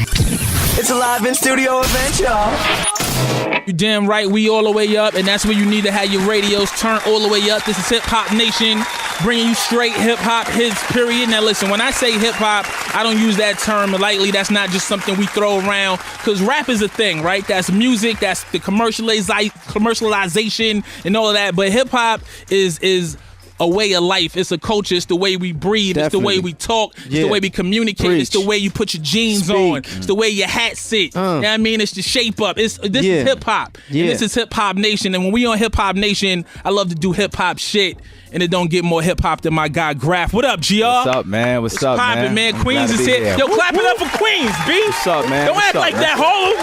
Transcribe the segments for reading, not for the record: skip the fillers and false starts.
It's a live in studio event, y'all. You damn right, we all the way up, and that's where you need to have your radios turned all the way up. This is Hip Hop Nation, bringing you straight hip hop hits, period. Now listen, when I say hip hop, I don't use that term lightly. That's not just something we throw around, because rap is a thing, right? That's music, that's the commercialization and all of that. But hip hop is a way of life. It's a culture. It's the way we breathe. Definitely. It's the way we talk. It's the way we communicate. Preach. It's the way you put your jeans on. It's the way your hat sit. You know what I mean? It's the shape up. This is hip hop. Yeah. And this is Hip Hop Nation. And when we on Hip Hop Nation, I love to do hip hop shit. And it don't get more hip hop than my guy Grafh. What up, GR? What's up, man? What's up, poppin', man? I'm Queens glad to is be here. Yo, clap it up for Queens, B. What's up, man? Don't What's act up, like man? that, Harlem.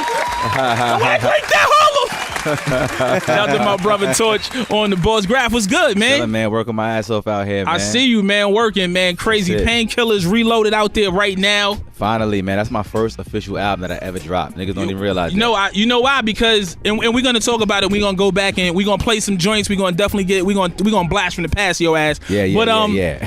Don't act like that, Harlem. Shout out to my brother Torch on the boards. Grafh, what's good, man? Chilling, man. Working my ass off out here, man. I see you, man, working, man. Crazy Painkillers reloaded out there right now. Finally, man. That's my first official album that I ever dropped. Niggas don't even realize that. You know why? Because, and we're going to talk about it. We're going to go back and we're going to play some joints. We're going to definitely we're going to blast from the past, your ass. Yeah.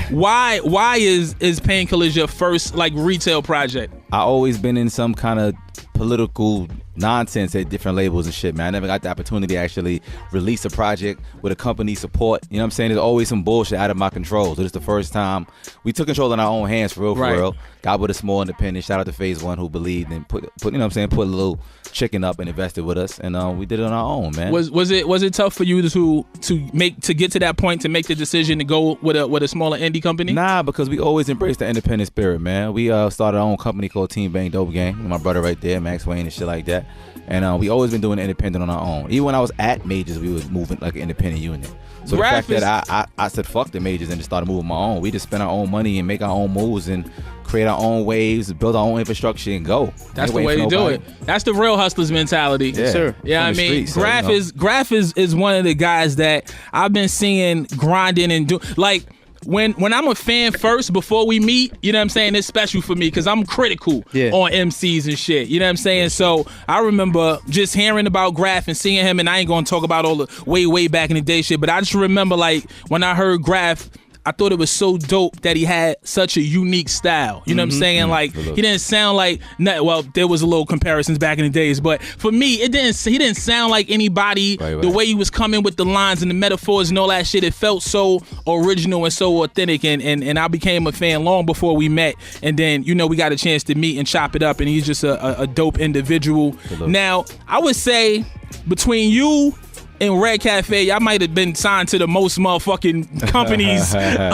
Why is Painkillers your first, like, retail project? I always been in some kind of political nonsense at different labels and shit, man. I never got the opportunity to actually release a project with a company support. You know what I'm saying? There's always some bullshit out of my control. So this is the first time we took control in our own hands for real. Got with a small independent. Shout out to Phase One who believed and put you know what I'm saying, put a little chicken up and invested with us, and we did it on our own, man. Was it tough for you to get to that point to make the decision to go with a smaller indie company? Nah, because we always embraced the independent spirit, man. We started our own company called Team Bang Dope Gang with my brother right there, Max Wayne and shit like that. And we always been doing independent on our own. Even when I was at majors, we was moving like an independent unit. So the fact that I said fuck the majors and just started moving my own. We just spend our own money and make our own moves and create our own waves, build our own infrastructure and go. That's the way to do it. That's the real hustlers mentality. Yeah, sir. Yeah, I mean, Grafh is one of the guys that I've been seeing grinding and do like. When I'm a fan first before we meet, you know what I'm saying, it's special for me because I'm critical on MCs and shit, you know what I'm saying? So I remember just hearing about Grafh and seeing him, and I ain't gonna talk about all the way back in the day shit, but I just remember like when I heard Grafh, I thought it was so dope that he had such a unique style. You know what I'm saying? Like he didn't sound like well, there was a little comparisons back in the days, but for me, he didn't sound like anybody. Right. The way he was coming with the lines and the metaphors and all that shit, it felt so original and so authentic. And I became a fan long before we met. And then we got a chance to meet and chop it up. And he's just a dope individual. Now I would say between you in Red Cafe, y'all might have been signed to the most motherfucking companies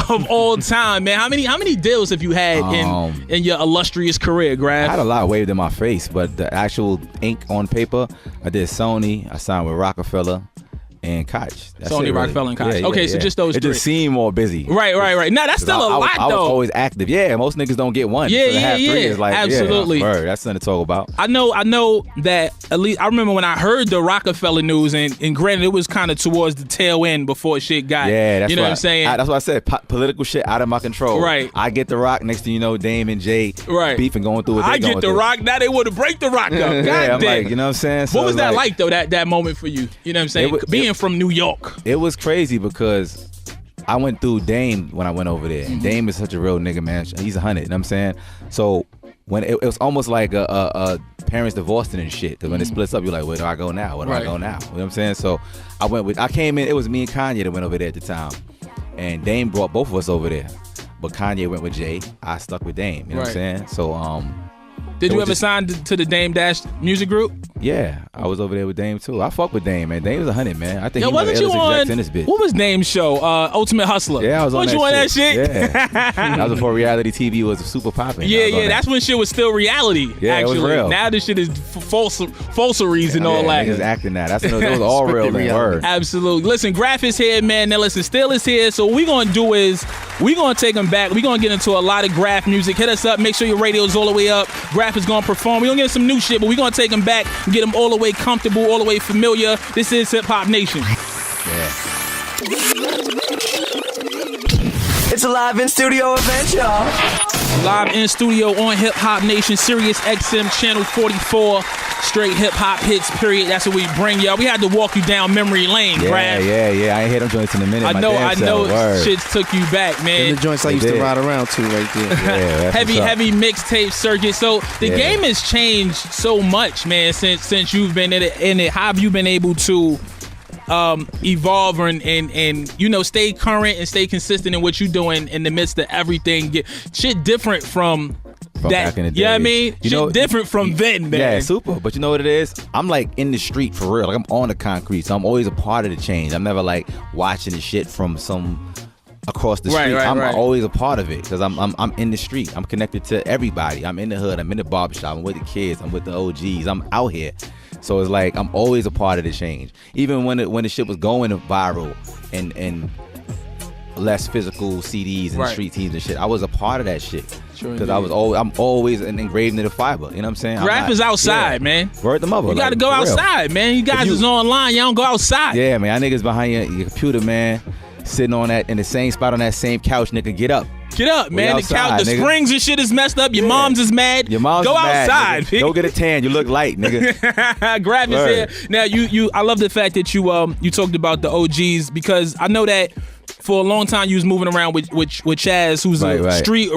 of all time, man. How many deals have you had in your illustrious career, Grafh? I had a lot waved in my face, but the actual ink on paper, I did Sony, I signed with Rockefeller, and Koch. Sony, Rockefeller, and Koch. So just those three. It just seemed more busy. Right. Now that's still a lot, though. I was always active. Yeah, most niggas don't get one. Yeah, so to have three is like, absolutely. That's something to talk about. I know that at least I remember when I heard the Rockefeller news, and granted it was kind of towards the tail end before shit got. Yeah, that's you know what I'm saying. That's what I said. Political shit out of my control. Right. I get the Rock. Next thing you know, Dame and Jay beefing, going through what they going through. I get the Rock. Now they want to break the Rock up. God I'm damn. like, you know what I'm saying. So what was that like though? That moment for you? You know what I'm saying. Being from New York. It was crazy because I went through Dame when I went over there. And Dame is such a real nigga, man. He's 100, you know what I'm saying? So when it was almost like a parents divorcing and shit. Because when it splits up, you're like, where do I go now? Where do I go now? You know what I'm saying? So I came in, it was me and Kanye that went over there at the time. And Dame brought both of us over there. But Kanye went with Jay. I stuck with Dame, you know what I'm saying? So did you ever sign to the Dame Dash music group? Yeah, I was over there with Dame too. I fuck with Dame, man. Dame was 100, man. I think he wasn't you on in this bitch. What was Dame's show? Ultimate Hustler. Yeah, I was on that shit. On that shit? Yeah. That was before reality TV was super popping. Yeah. That's when shit was still reality. Yeah, actually. It was real. Now this shit is falseries and all that. Niggas acting that. That's when it was all real in word. Absolutely. Listen, Grafh is here, man. Now listen, Still is here. So what we gonna do is we gonna take him back. We gonna get into a lot of Grafh music. Hit us up. Make sure your radio's all the way up. Grafh is gonna perform. We gonna get some new shit, but we gonna take him back and get him all the way comfortable, all the way familiar. This is Hip Hop Nation. Yeah. It's a live in studio event, y'all. Live in studio on Hip Hop Nation, Sirius XM Channel 44. straight hip hop hits, period. That's what we bring y'all. We had to walk you down memory lane, Grafh. Yeah. I ain't heard them joints in a minute. I know. Shit took you back, man. And the joints I used to ride around to right there. heavy mixtape circuit. So the game has changed so much, man, since you've been in it. How have you been able to evolve and stay current and stay consistent in what you're doing in the midst of everything? Shit different from that, back in the day. You know what I mean? Shit different from then, man. Yeah, super. But you know what it is? I'm like in the street for real. Like I'm on the concrete, so I'm always a part of the change. I'm never like watching the shit from some across the street. I'm always a part of it because I'm in the street. I'm connected to everybody. I'm in the hood. I'm in the barbershop. I'm with the kids. I'm with the OGs. I'm out here. So it's like I'm always a part of the change. Even when the shit was going viral and less physical CDs and street teams and shit, I was a part of that shit. Because I'm always engraved in the fiber. You know what I'm saying? Grafh is outside, man. Word the mother. You got to go outside, man. You guys is online. Y'all don't go outside. Yeah, man. Y'all niggas behind your computer, man. Sitting on that in the same spot on that same couch, nigga. Get up. Get up, man. Outside, the springs and shit is messed up. Your mom's is mad. Your mom's go is mad, outside. Nigga. Go get a tan. You look light, nigga. Grafh is here. Now you I love the fact that you talked about the OGs because I know that for a long time you was moving around with Chaz, who's a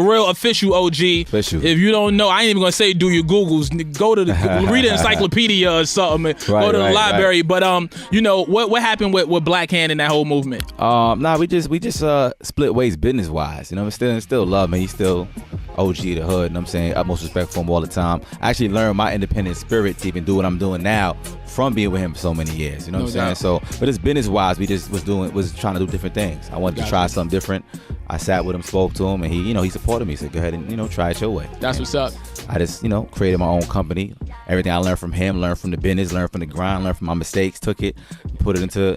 real official OG. If you don't know, I ain't even gonna say do your Googles. Go to read an encyclopedia or something. Go to the library. But what happened with Black Hand and that whole movement? We just split ways business wise. You know, still love me. He's still OG of the hood. And I'm saying utmost respect for him all the time. I actually learned my independent spirit to even do what I'm doing now from being with him for so many years. You know what I'm saying? So, but it's business wise, we just was trying to do different things. I wanted to try something different. I sat with him, spoke to him, and he supported me. He said, go ahead and try it your way. That's what's up. I just created my own company. Everything I learned from him, learned from the business, learned from the grind, learned from my mistakes, took it, put it into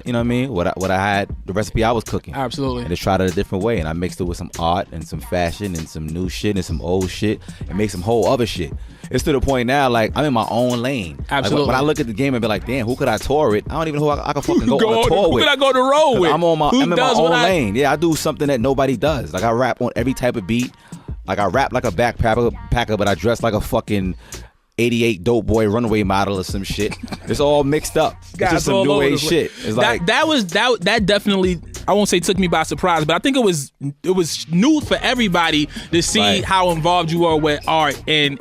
what I had, the recipe I was cooking. Absolutely. And just tried it a different way, and I mixed it with some art and some fashion and some new shit and some old shit and make some whole other shit. It's to the point now, like, I'm in my own lane. Absolutely. Like, when I look at the game and be like, damn, who could I tour it? I don't even know who I can fucking go on a tour with. Who could I go to roll with? I'm in my own lane. Yeah, I do something that nobody does. Like, I rap on every type of beat. Like, I rap like a backpacker, but I dress like a fucking 88 dope boy runaway model or some shit. It's all mixed up. It's just some new age shit. It's like that definitely, I won't say took me by surprise, but I think it was new for everybody to see how involved you are with art and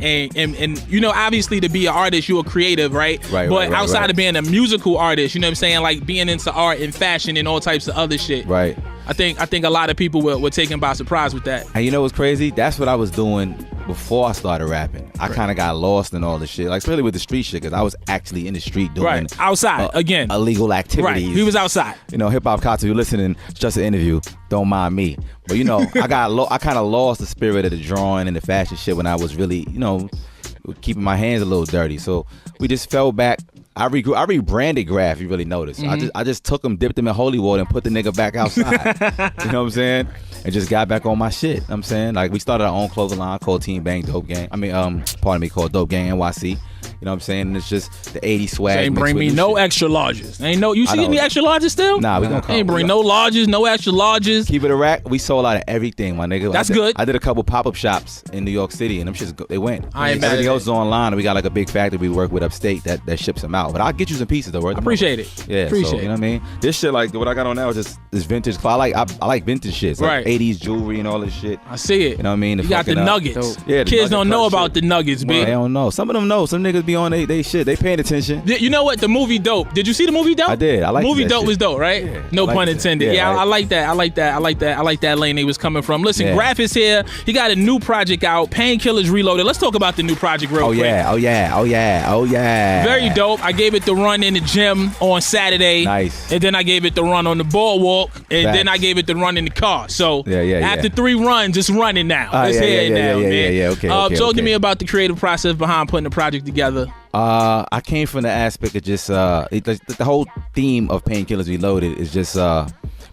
obviously to be an artist you're a creative, right? But outside of being a musical artist, you know what I'm saying, like being into art and fashion and all types of other shit. Right. I think a lot of people were taken by surprise with that. And you know what's crazy? That's what I was doing before I started rapping. I kind of got lost in all the shit, like especially with the street shit, because I was actually in the street doing outside again illegal activities. Right, he was outside. Hip hop cops, if you're listening, it's just an interview. Don't mind me. But I kind of lost the spirit of the drawing and the fashion shit when I was really, keeping my hands a little dirty. So we just fell back. I rebranded Grafh, you really notice. Mm-hmm. I just took him, dipped him in holy water and put the nigga back outside. You know what I'm saying? And just got back on my shit. You know what I'm saying? Like, we started our own clothing line called Team Bang Dope Gang. Called Dope Gang NYC. You know what I'm saying? And it's just the 80s swag. Ain't bring me no shit. extra larges. You see any extra larges still? Nah, we gonna come. Ain't bring no larges, no extra larges. Keep it a rack. We sold out of everything, my nigga. That's good. I did a couple pop-up shops in New York City, and them shits, they went. Everything else is online, and we got like a big factory we work with upstate that ships them out. But I'll get you some pieces, though. I appreciate it. Yeah, appreciate it. You know what I mean? This shit, like what I got on now, is just this vintage. I like vintage shit. It's like 80s jewelry and all this shit. I see it. You know what I mean? You got the nuggets. Yeah, kids don't know about the nuggets, big. They don't know. Some of them know. Some niggas be on they shit. They paying attention. You know what? The movie Dope. Did you see the movie Dope? I did. I like movie Dope was dope, right? Yeah, no pun intended. Yeah, I like that. I like that lane they was coming from. Listen, Grafh is here. He got a new project out, Painkillers Reloaded. Let's talk about the new project real quick. Oh yeah. Very dope. I gave it the run in the gym on Saturday. Nice. And then I gave it the run on the boardwalk. And then I gave it the run in the car. So after 3 runs, it's running now. It's here now, man. Yeah. Okay. Talk to me about the creative process behind putting the project together. I came from the aspect of just the whole theme of Painkillers Reloaded is just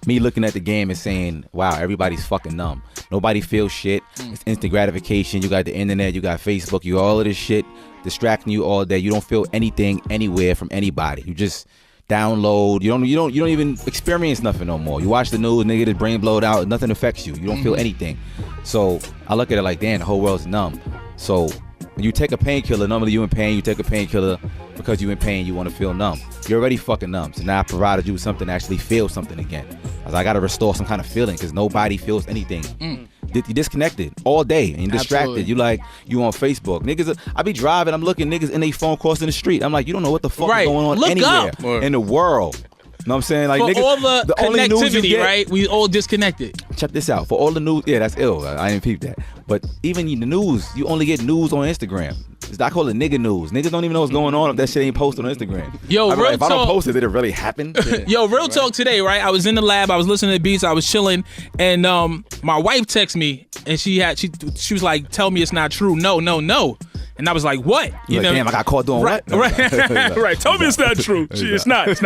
me looking at the game and saying, wow, everybody's fucking numb. Nobody feels shit. It's instant gratification. You got the internet, you got Facebook, you got all of this shit distracting you all day. You don't feel anything anywhere from anybody. You just download. You don't even experience nothing no more. You watch the news, nigga, the brain blowed out, nothing affects you. You don't feel anything. So I look at it like, damn, the whole world's numb. So when you take a painkiller, normally you in pain, you take a painkiller, because you in pain, you want to feel numb. You're already fucking numb. So now I provided you with something to actually feel something again. I got to restore some kind of feeling because nobody feels anything. You're disconnected all day and you're distracted. Absolutely. You on Facebook. Niggas, I be driving, I'm looking niggas in their phone crossing the street. I'm like, you don't know what the fuck is going on Look anywhere up. in the world. Know what I'm saying? Like, for niggas, all the only news you connectivity, get, right? We all disconnected. Check this out. For all the news, yeah, that's ill. I didn't peep that. But even in the news, you only get news on Instagram. I call it nigga news. Niggas don't even know what's going on if that shit ain't posted on Instagram. Yo, real if I don't post it, did it really happen? Yo, real talk today, right? I was in the lab, I was listening to beats, I was chilling, and my wife texted me, and she was like, "Tell me it's not true." No. And I was like, "What?" You know, damn, I got caught doing what? Right. Tell me it's not true. It's not.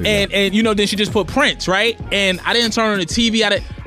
And you know, then she just put Prince, right? And I didn't turn on the TV.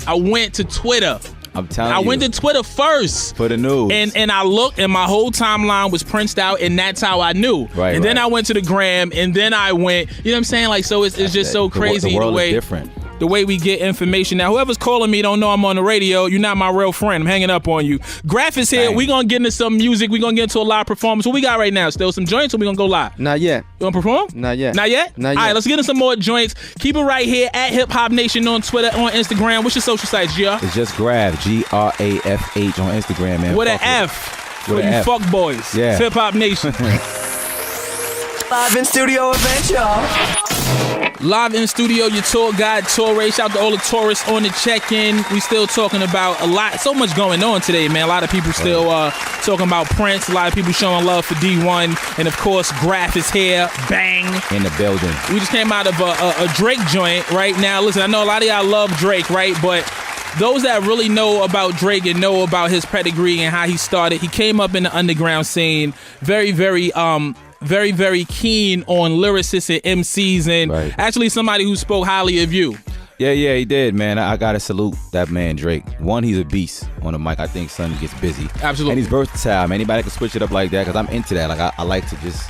I went to Twitter. I'm telling you. I went to Twitter first. For the news. And I looked, and my whole timeline was Princed out, and that's how I knew. Right. And then I went to the gram, and then I went, you know what I'm saying? Like, so it's just so crazy the world is different. The way we get information. Now, whoever's calling me don't know I'm on the radio. You're not my real friend. I'm hanging up on you. Grafh is here. We're going to get into some music. We're going to get into a live performance. What we got right now? Still some joints, or we going to go live? Not yet. You want to perform? Not yet. Not yet? Not yet. All right, let's get into some more joints. Keep it right here at Hip Hop Nation on Twitter, on Instagram. What's your social sites, Gia? It's just Grafh, Grafh on Instagram, man. With an F for you fuck boys. Yeah. It's Hip Hop Nation. Live in studio event, y'all. Live in studio, your tour guide, Torae. Shout out to all the tourists on the check-in. We still talking about a lot, so much going on today, man. A lot of people still talking about Prince. A lot of people showing love for D1. And, of course, Grafh is here. Bang. In the building. We just came out of a Drake joint right now. Listen, I know a lot of y'all love Drake, right? But those that really know about Drake and know about his pedigree and how he started, he came up in the underground scene very, very keen on lyricists and MCs, and actually somebody who spoke highly of you. Yeah, he did, man. I gotta salute that man, Drake. One, he's a beast on the mic. I think son gets busy. Absolutely. And he's versatile, man. Anybody can switch it up like that, because I'm into that.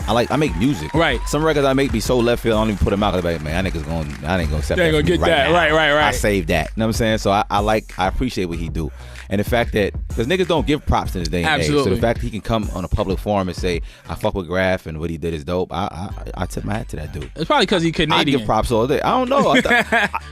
Like, I make music. Right. Some records I make be so left field, I don't even put them out. Cause like, man, I ain't gonna accept that. They ain't gonna get that. Now. Right. I saved that. You know what I'm saying? So I appreciate what he do. And the fact that, because niggas don't give props in this day and age. So the fact that he can come on a public forum and say, I fuck with Grafh and what he did is dope, I tip my hat to that dude. It's probably because he's Canadian. I give props all day. I don't know.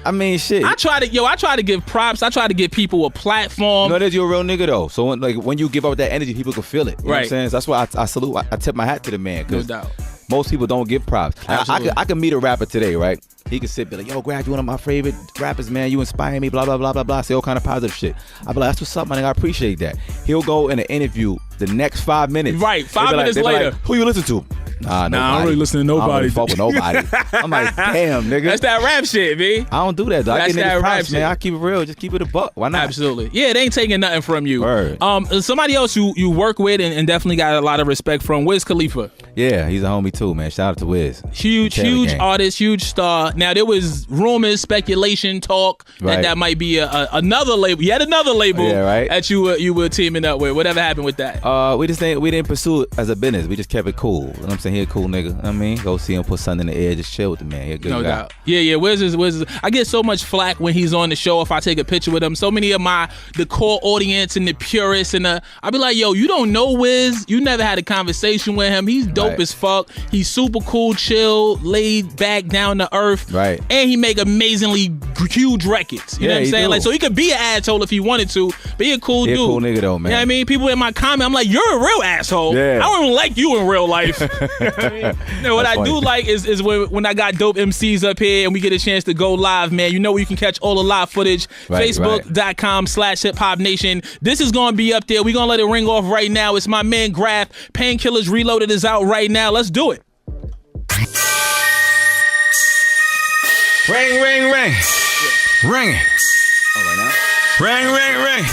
I mean, shit. I try to give props. I try to give people a platform. No, that you're a real nigga though. So when you give up that energy, people can feel it. You know what I'm saying? So that's why I salute. I tip my hat to the man. No doubt. Most people don't give props. I could meet a rapper today, right? He could sit be like, yo, Grafh, you one of my favorite rappers, man. You inspire me, blah, blah, blah, blah, blah. Say all kind of positive shit. I be like, that's what's up, my nigga. I appreciate that. He'll go in an interview the next 5 minutes. Right, 5 minutes later. Like, who you listen to? Nah, I don't really listen to nobody. I don't really fuck with nobody. I'm like, damn, nigga. That's that rap shit, B. I don't do that, though. That's I get that niggas rap props, shit. man. I keep it real. Just keep it a buck. Why not? Absolutely. Yeah, they ain't taking nothing from you. Word. Somebody else you work with and definitely got a lot of respect from, Wiz Khalifa. Yeah, he's a homie too, man. Shout out to Wiz. Huge artist, huge star. Now, there was rumors, speculation, talk that might be another label. Yet another label that you were teaming up with. Whatever happened with that? We didn't pursue it as a business. We just kept it cool. You know what I'm saying? He a cool nigga. You know what I mean? Go see him, put something in the air, just chill with the man. He a good guy. Doubt. Yeah. Wiz is. I get so much flack when he's on the show if I take a picture with him. So many of the core audience and the purists and I be like, yo, you don't know Wiz. You never had a conversation with him. He's dope as fuck. He's super cool, chill, laid back, down to earth. Right. And he make amazingly huge records. You know what I'm saying? Do. Like, so he could be an asshole if he wanted to, but he a cool dude. He a cool nigga though, man. You know what I mean? People in my comment, I'm like, you're a real asshole. Yeah. I don't even like you in real life. What I do like is when I got dope MCs up here and we get a chance to go live, man. You know where you can catch all the live footage. Facebook.com/HipHopNation. This is going to be up there. We're going to let it ring off right now. It's my man Grafh. Painkillers Reloaded is out right now. Let's do it. Ring, ring, ring. Ring. Oh, right now? Ring, ring, ring.